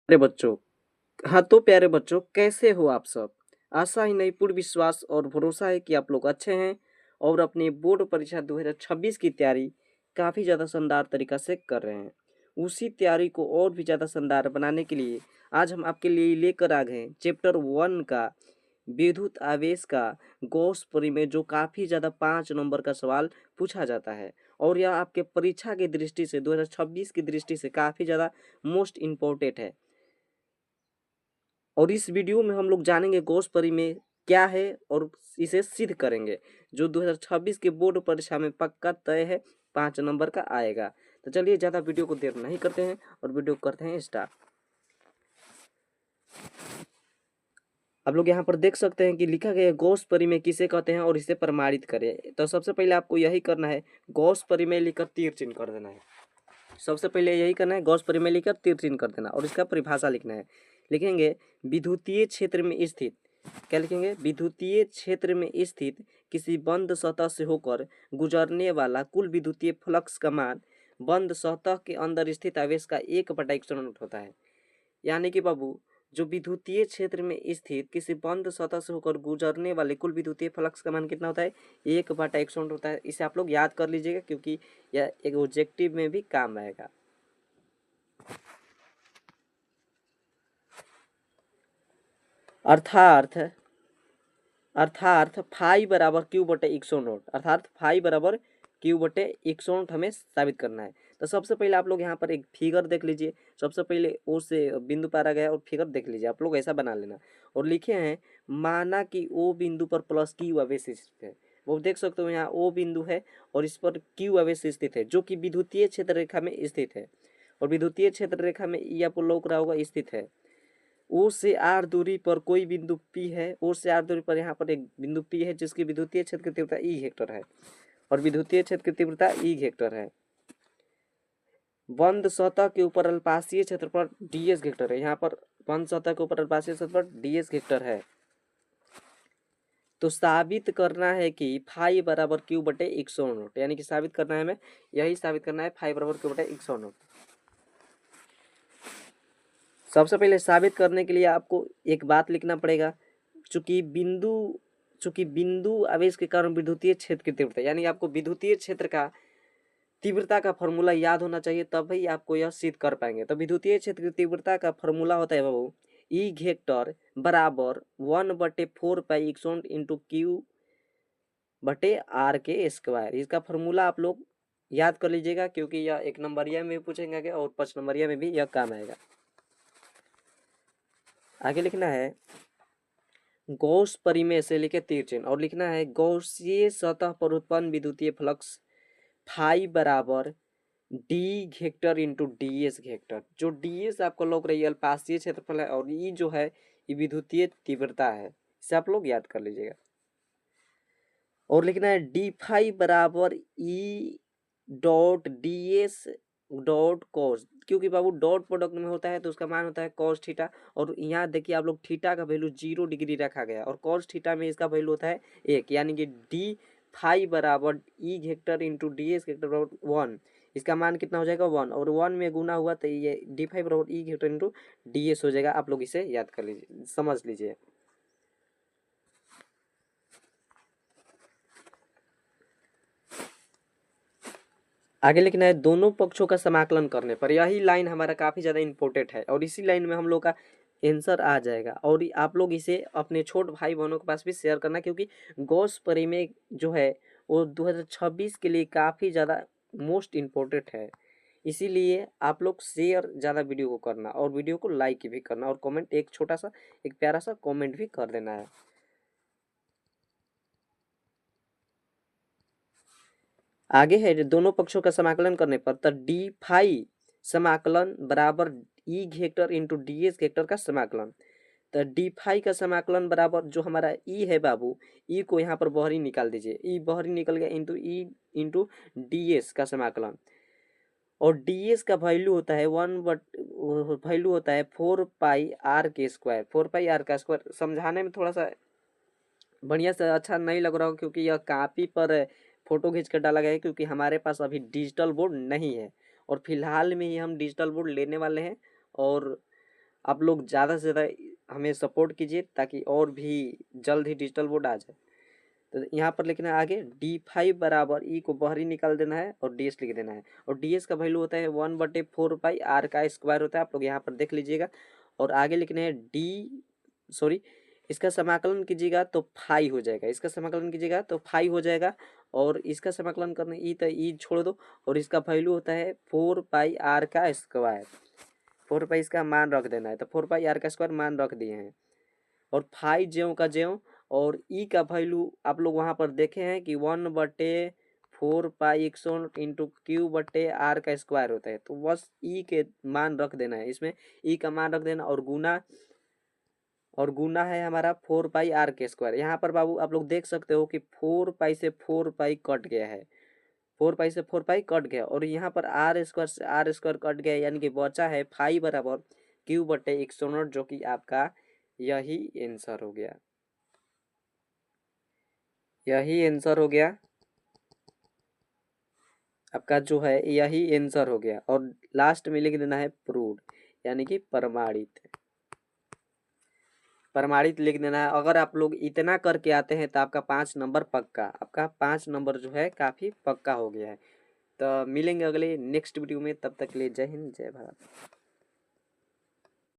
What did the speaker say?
प्यारे बच्चों, हाँ तो प्यारे बच्चों, कैसे हो आप सब। आशा ही नहीं, पूर्ण विश्वास और भरोसा है कि आप लोग अच्छे हैं और अपनी बोर्ड परीक्षा 2026 की तैयारी काफ़ी ज़्यादा शानदार तरीक़ा से कर रहे हैं। उसी तैयारी को और भी ज़्यादा शानदार बनाने के लिए आज हम आपके लिए लेकर आ गए चैप्टर 1 का विद्युत आवेश का गॉस परिमेय, जो काफ़ी ज़्यादा 5 नंबर का सवाल पूछा जाता है और यह आपके परीक्षा की दृष्टि से 2026 की दृष्टि से काफ़ी ज़्यादा मोस्ट इम्पोर्टेंट है। और इस वीडियो में हम लोग जानेंगे गॉस परिमेय क्या है और इसे सिद्ध करेंगे, जो 2026 के बोर्ड परीक्षा में पक्का तय है, 5 नंबर का आएगा। तो चलिए ज़्यादा वीडियो को देर नहीं करते हैं और वीडियो करते हैं स्टार्ट। आप लोग यहाँ पर देख सकते हैं कि लिखा गया है गॉस परिमेय किसे कहते हैं और इसे प्रमाणित करें। तो सबसे पहले आपको यही करना है, गॉस परिमेय लिखकर तीर चिन्ह कर देना है। सबसे पहले यही करना है, गॉस परिमेय लिखकर तीर चिन्ह कर देना और इसका परिभाषा लिखना है। लिखेंगे विद्युतीय क्षेत्र में स्थित, क्या लिखेंगे, विद्युतीय क्षेत्र में स्थित किसी बंद सतह से होकर गुजरने वाला कुल विद्युतीय फ्लक्स का मान बंद सतह के अंदर स्थित आवेश का 1/100 होता है। यानी कि बाबू, जो विद्युतीय क्षेत्र में स्थित किसी बंद सतह से होकर गुजरने वाले कुल विद्युतीय फ्लक्स का मान कितना होता है, 1/100 होता है। इसे आप लोग याद कर लीजिएगा क्योंकि यह एक ऑब्जेक्टिव में भी काम आएगा। अर्थात फाई बराबर Q/100, अर्थात फाई बराबर Q/100 हमें साबित करना है। तो सबसे पहले आप लोग यहाँ पर एक फिगर देख लीजिए। सबसे पहले ओ से बिंदु पारा गया और फिगर देख लीजिए, आप लोग ऐसा बना लेना और लिखे हैं, माना कि ओ बिंदु पर प्लस Q आवेश स्थित है। वो देख सकते हो यहाँ ओ बिंदु है और इस पर Q आवेश स्थित है, जो कि विद्युतीय क्षेत्र रेखा में स्थित है और विद्युतीय क्षेत्र रेखा में ये आपको लौक रहा होगा स्थित है। ओ से आर दूरी पर कोई बिंदु पी है, ओ से आर दूरी पर यहाँ पर एक बिंदु पी है जिसकी विद्युतीय क्षेत्र की तीव्रता ई हेक्टर है और विद्युतीय क्षेत्र की तीव्रता ई हेक्टर है। बंद सतह के ऊपर अल्पाशीय क्षेत्र पर डीएस हेक्टर है। यहाँ पर बंद सतह के ऊपर अल्पाशीय क्षेत्र पर डीएस हेक्टर है। तो साबित करना है कि फाई बराबर Q/100, यानी कि साबित करना है, हमें यही साबित करना है, फाई बराबर Q/100। सबसे पहले साबित करने के लिए आपको एक बात लिखना पड़ेगा, चूंकि बिंदु आवेश के कारण विद्युतीय क्षेत्र की तीव्रता, यानी आपको विद्युतीय क्षेत्र का तीव्रता का फॉर्मूला याद होना चाहिए, तभी आपको यह सिद्ध कर पाएंगे। तो विद्युतीय क्षेत्र की तीव्रता का फॉर्मूला होता है बाबू, ई वेक्टर बराबर 1/4 पाई epsilon इंटू Q/r के स्क्वायर। इसका फॉर्मूला आप लोग याद कर लीजिएगा क्योंकि यह 1 नंबरिया में पूछेंगे और 5 नंबरिया में भी यह काम आएगा। आगे लिखना है, गॉस परिमेय से लेके तीर चिन्ह और लिखना है, गॉसीय सतह पर उत्पन्न विद्युतीय फ्लक्स फाई बराबर D vector into D S vector. जो डी एस आपको लौक रही है अल्पाशीय क्षेत्रफल है और ई जो है ये विद्युतीय तीव्रता है। इसे आप लोग याद कर लीजिएगा और लिखना है डी फाई बराबर E dot D S dot cos, क्योंकि बाबू डॉट प्रोडक्ट में होता है तो उसका मान होता है कॉस थीटा। और यहाँ देखिए आप लोग, थीटा का वैल्यू 0 डिग्री रखा गया और कॉस थीटा में इसका वैल्यू होता है 1, यानी कि डी फाई बराबर E vector into D S vector बराबर 1। इसका मान कितना हो जाएगा 1 और 1 में गुना हुआ तो ये डी फाई बराबर E vector into D S हो जाएगा। आप लोग इसे याद कर लीजिए, समझ लीजिए। आगे लिखना है, दोनों पक्षों का समाकलन करने पर, यही लाइन हमारा काफ़ी ज़्यादा इंपॉर्टेंट है और इसी लाइन में हम लोग का आंसर आ जाएगा। और आप लोग इसे अपने छोटे भाई बहनों के पास भी शेयर करना, क्योंकि गॉस परिमेय जो है वो 2026 के लिए काफ़ी ज़्यादा मोस्ट इम्पोर्टेंट है। इसीलिए आप लोग शेयर ज़्यादा वीडियो को करना और वीडियो को लाइक भी करना और कमेंट, एक छोटा सा एक प्यारा सा कमेंट भी कर देना है। आगे है, दोनों पक्षों का समाकलन करने पर तो डी फाई समाकलन बराबर E vector into D S vector का समाकलन। तो डी फाई का समाकलन बराबर जो हमारा ई है बाबू, ई को यहाँ पर बाहरी निकाल दीजिए, ई बाहरी निकल गया into E into D S का समाकलन। और डी एस का वैल्यू होता है 4 पाई आर के स्क्वायर, 4 पाई आर का स्क्वायर। समझाने में थोड़ा सा बढ़िया से अच्छा नहीं लग रहा हो क्योंकि यह कॉपी पर फोटो खींच कर डाला गया है, क्योंकि हमारे पास अभी डिजिटल बोर्ड नहीं है और फिलहाल में ही हम डिजिटल बोर्ड लेने वाले हैं। और आप लोग ज़्यादा से ज़्यादा हमें सपोर्ट कीजिए ताकि और भी जल्द ही डिजिटल बोर्ड आ जाए। तो यहाँ पर लिखना है आगे D5 बराबर ई को बाहरी निकाल देना है और DS लिख देना है। और DS का वैल्यू होता है 1/4 पाई R का स्क्वायर होता है, आप लोग यहाँ पर देख लीजिएगा। और आगे लिखने हैं इसका समाकलन कीजिएगा तो फाई हो जाएगा, इसका समाकलन कीजिएगा तो फाई हो जाएगा। और इसका समाकलन करने ई तो ई छोड़ दो, और इसका वैल्यू होता है 4 पाई R का स्क्वायर। 4 पाई इसका मान रख देना है, तो 4 पाई R का स्क्वायर मान रख दिए हैं। और फाई ज्यों का ज्यों, और ई का वैल्यू आप लोग वहाँ पर देखे हैं कि 1/4 पाई इंटू Q/R का स्क्वायर होता है। तो बस ई के मान रख देना है, इसमें ई का मान रख देना। और गुना है हमारा 4 पाई R के स्क्वायर। यहाँ पर बाबू आप लोग देख सकते हो कि 4 पाई से 4 पाई कट गया है, 4 पाई से 4 पाई कट गया, और यहाँ पर R स्क्वायर से R स्क्वायर कट गया, यानी कि बचा है फाई बराबर Q/100, जो कि आपका यही आंसर हो गया, यही आंसर हो गया आपका, जो है यही आंसर हो गया। और लास्ट में लिख देना है प्रूव्ड, यानी कि प्रमाणित, प्रमाणित लिख देना है। अगर आप लोग इतना करके आते हैं तो आपका 5 नंबर पक्का, आपका 5 नंबर जो है काफ़ी पक्का हो गया है। तो मिलेंगे अगले नेक्स्ट वीडियो में, तब तक के लिए जय हिंद जय भारत।